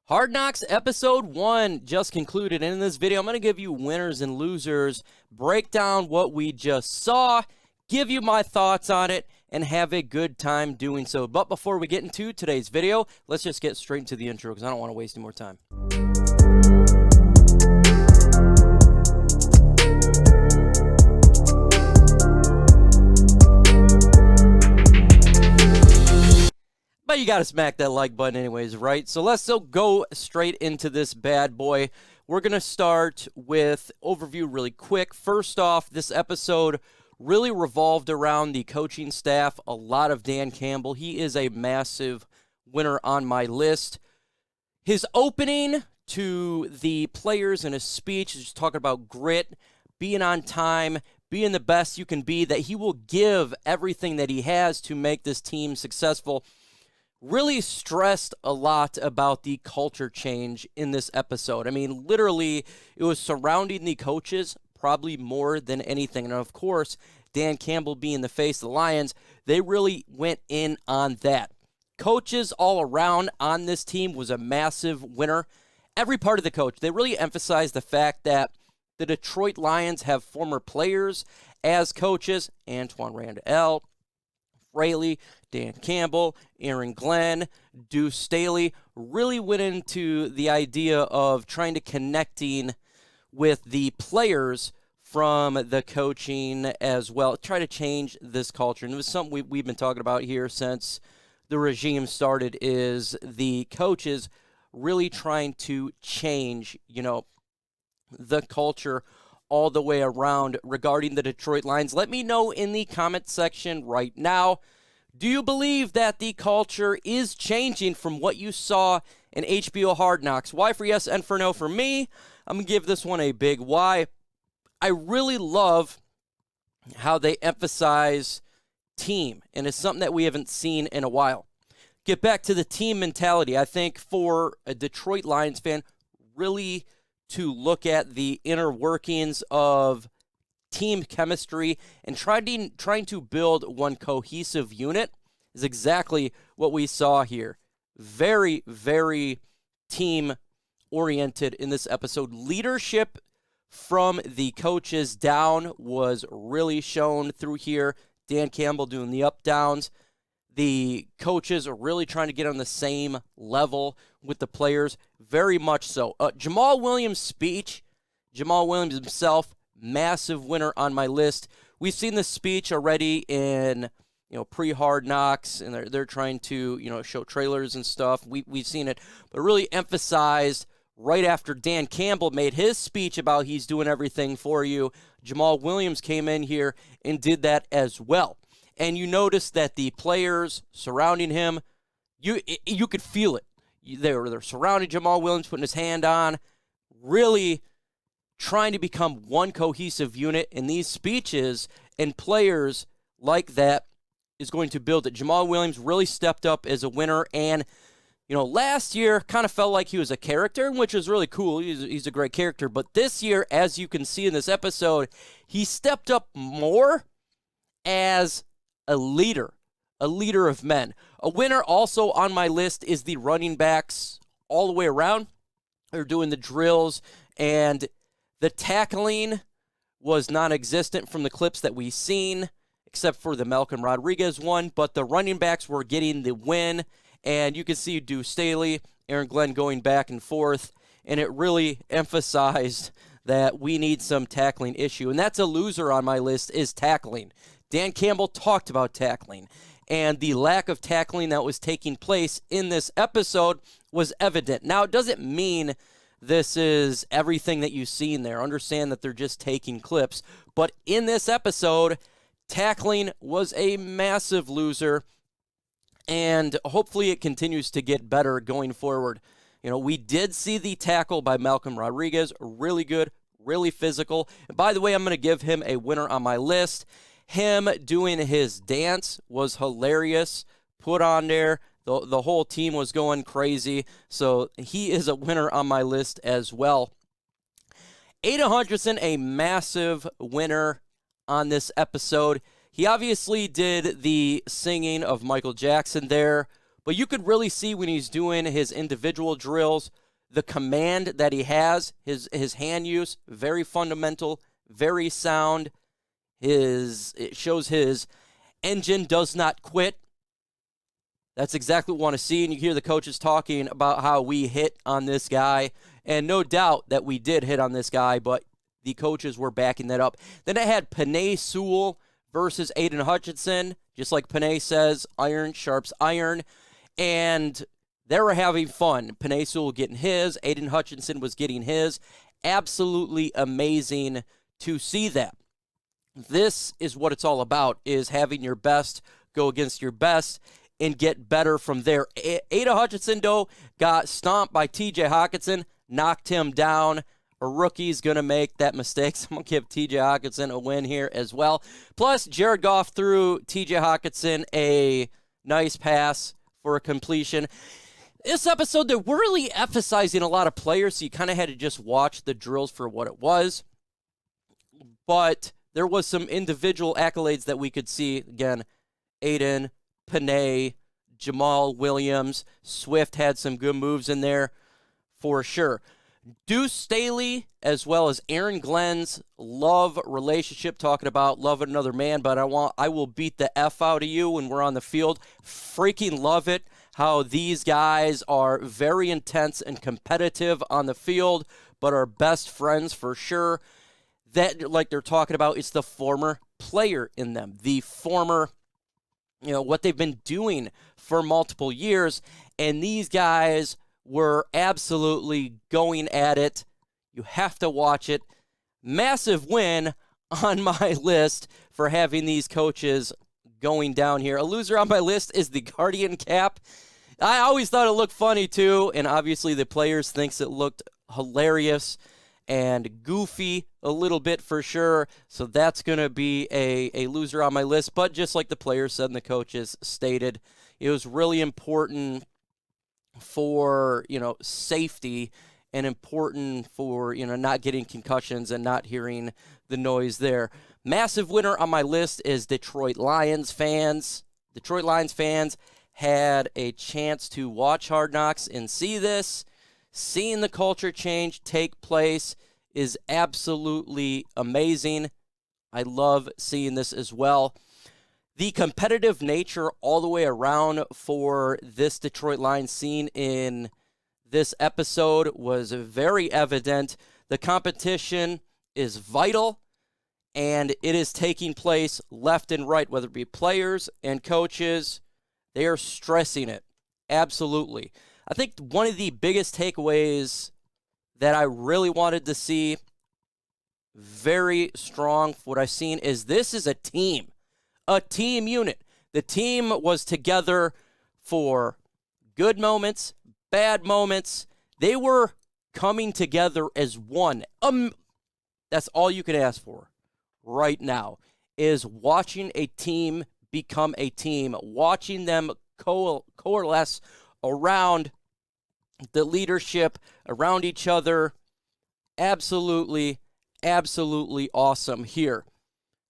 Hard Knocks Episode 1 just concluded, and in this video, I'm going to give you winners and losers, break down what we just saw, give you my thoughts on it, and have a good time doing so. But before we get into today's video, let's just get straight into the intro because I don't want to waste any more time. But you got to smack that like button anyways, right? So let's go straight into this bad boy. We're going to start with overview really quick. First off, this episode really revolved around the coaching staff, a lot of Dan Campbell. He is a massive winner on my list. His opening to the players in his speech is just talking about grit, being on time, being the best you can be, that he will give everything that he has to make this team successful. Really stressed a lot about the culture change in this episode. I mean, literally, it was surrounding the coaches probably more than anything. And of course, Dan Campbell being the face of the Lions, they really went in on that. Coaches all around on this team was a massive winner. Every part of the coach, they really emphasized the fact that the Detroit Lions have former players as coaches. Antoine Randall, Fraley, Dan Campbell, Aaron Glenn, Deuce Staley really went into the idea of trying to connecting with the players from the coaching as well, try to change this culture. And it was something we've been talking about here since the regime started, is the coaches really trying to change, the culture all the way around regarding the Detroit Lions. Let me know in the comment section right now. Do you believe that the culture is changing from what you saw in HBO Hard Knocks? Y for yes, and for no for me. I'm going to give this one a big Y. I really love how they emphasize team, and it's something that we haven't seen in a while. Get back to the team mentality. I think for a Detroit Lions fan, really to look at the inner workings of team chemistry and trying to build one cohesive unit is exactly what we saw here. Very, very team-oriented in this episode. Leadership from the coaches down was really shown through here. Dan Campbell doing the up-downs. The coaches are really trying to get on the same level with the players, very much so. Jamaal Williams' speech, Jamaal Williams himself, massive winner on my list. We've seen this speech already in, pre-Hard Knocks, and they're trying to, show trailers and stuff. We've seen it, but really emphasized right after Dan Campbell made his speech about he's doing everything for you. Jamaal Williams came in here and did that as well. And you notice that the players surrounding him, you could feel it. They're surrounding Jamaal Williams, putting his hand on, really trying to become one cohesive unit, and these speeches and players like that is going to build it. Jamaal Williams really stepped up as a winner, and last year kind of felt like he was a character, which is really cool. He's a great character, but this year, as you can see in this episode, he stepped up more as a leader of men. A winner also on my list is the running backs all the way around. They're doing the drills, and the tackling was non-existent from the clips that we've seen, except for the Malcolm Rodriguez one, but the running backs were getting the win, and you can see Deuce Staley, Aaron Glenn going back and forth, and it really emphasized that we need some tackling issue, and that's a loser on my list, is tackling. Dan Campbell talked about tackling, and the lack of tackling that was taking place in this episode was evident. Now, it doesn't mean this is everything that you've seen there. Understand that they're just taking clips. But in this episode, tackling was a massive loser, and hopefully it continues to get better going forward. We did see the tackle by Malcolm Rodriguez, really good, really physical. And by the way, I'm going to give him a winner on my list. Him doing his dance was hilarious, put on there. The whole team was going crazy, so he is a winner on my list as well. Aidan Hutchinson, a massive winner on this episode. He obviously did the singing of Michael Jackson there, But you could really see when he's doing his individual drills, the command that he has, his hand use, very fundamental, very sound. It shows his engine does not quit. That's exactly what we want to see. And you hear the coaches talking about how we hit on this guy. And no doubt that we did hit on this guy, but the coaches were backing that up. Then I had Penei Sewell versus Aidan Hutchinson. Just like Penei says, iron sharps iron. And they were having fun. Penei Sewell getting his. Aidan Hutchinson was getting his. Absolutely amazing to see that. This is what it's all about, is having your best go against your best and get better from there. Aidan Hutchinson, though, got stomped by TJ Hockenson, knocked him down. A rookie's going to make that mistake, so I'm going to give TJ Hockenson a win here as well. Plus, Jared Goff threw TJ Hockenson a nice pass for a completion. This episode, they're really emphasizing a lot of players, so you kind of had to just watch the drills for what it was. But there was some individual accolades that we could see. Again, Aidan, Penei, Jamaal Williams, Swift had some good moves in there for sure. Deuce Staley, as well as Aaron Glenn's love relationship, talking about loving another man, but I will beat the F out of you when we're on the field. Freaking love it, how these guys are very intense and competitive on the field, but are best friends for sure. That, like they're talking about, it's the former player in them, the former, what they've been doing for multiple years, and these guys were absolutely going at it. You have to watch it. Massive win on my list for having these coaches going down here. A loser on my list is the Guardian cap. I always thought it looked funny too, and obviously the players thinks it looked hilarious and goofy a little bit for sure. So that's going to be a loser on my list. But just like the players said and the coaches stated, it was really important for, safety and important for, not getting concussions and not hearing the noise there. Massive winner on my list is Detroit Lions fans. Detroit Lions fans had a chance to watch Hard Knocks and see this. Seeing the culture change take place is absolutely amazing. I love seeing this as well. The competitive nature all the way around for this Detroit Lions scene in this episode was very evident. The competition is vital, and it is taking place left and right, whether it be players and coaches. They are stressing it. Absolutely. I think one of the biggest takeaways that I really wanted to see, very strong for what I've seen, is this is a team unit. The team was together for good moments, bad moments. They were coming together as one. That's all you can ask for right now, is watching a team become a team, watching them coalesce around the leadership, around each other. Absolutely, absolutely awesome here.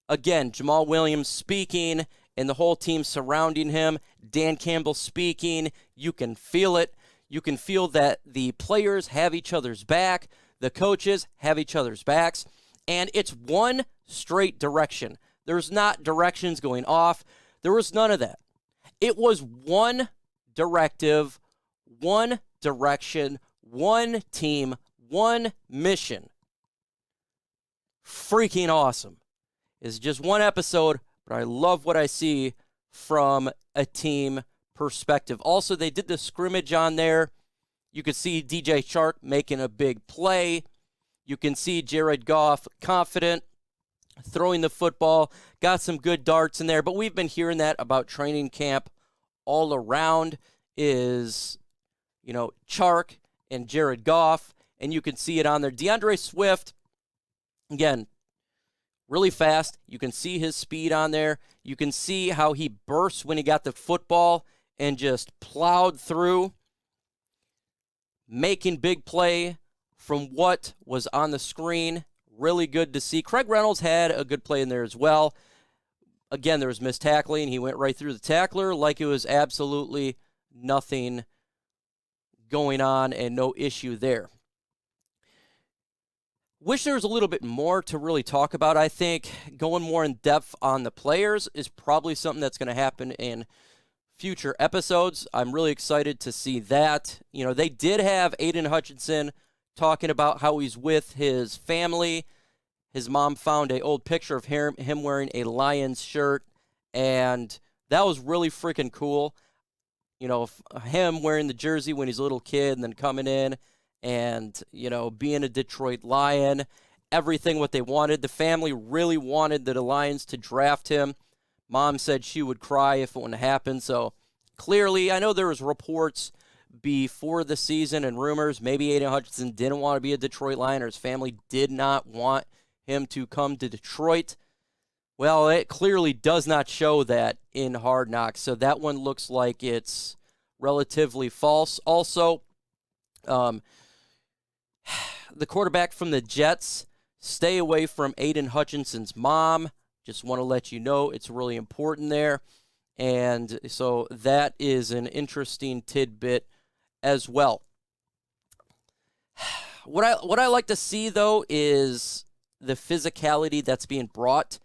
Again, Jamaal Williams speaking and the whole team surrounding him. Dan Campbell speaking. You can feel it. You can feel that the players have each other's back. The coaches have each other's backs. And it's one straight direction. There's not directions going off. There was none of that. It was one directive, one direction, one team, one mission. Freaking awesome. It's just one episode, but I love what I see from a team perspective. Also, they did the scrimmage on there. You could see DJ Chark making a big play. You can see Jared Goff confident, throwing the football, got some good darts in there. But we've been hearing that about training camp all around, is, Chark and Jared Goff, and you can see it on there. DeAndre Swift, again, really fast. You can see his speed on there. You can see how he burst when he got the football and just plowed through, making big play from what was on the screen. Really good to see. Craig Reynolds had a good play in there as well. Again, there was missed tackling. He went right through the tackler like it was absolutely nothing going on and no issue there. Wish there was a little bit more to really talk about. I think going more in depth on the players is probably something that's going to happen in future episodes. I'm really excited to see that. You know, they did have Aidan Hutchinson talking about how he's with his family. His mom found an old picture of him wearing a Lions shirt, and that was really freaking cool. You know, him wearing the jersey when he's a little kid and then coming in and, you know, being a Detroit Lion, everything what they wanted. The family really wanted the Lions to draft him. Mom said she would cry if it wouldn't happen. So clearly, I know there was reports before the season and rumors maybe Aidan Hutchinson didn't want to be a Detroit Lion or his family did not want him to come to Detroit. Well, it clearly does not show that in Hard Knocks, so that one looks like it's relatively false. Also, the quarterback from the Jets, stay away from Aidan Hutchinson's mom. Just want to let you know it's really important there. And so that is an interesting tidbit as well. What I like to see, though, is the physicality that's being brought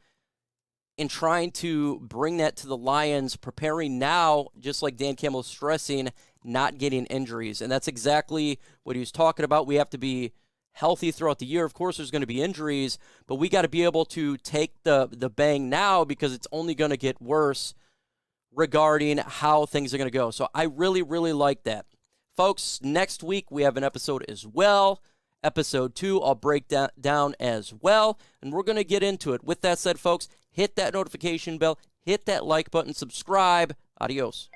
in trying to bring that to the Lions, preparing now, just like Dan Campbell stressing, not getting injuries. And that's exactly what he was talking about. We have to be healthy throughout the year. Of course, there's going to be injuries, but we got to be able to take the bang now because it's only going to get worse regarding how things are going to go. So I really, really like that. Folks, next week we have an episode as well. Episode 2, I'll break down as well, and we're going to get into it. With that said, folks, hit that notification bell, hit that like button, subscribe. Adios.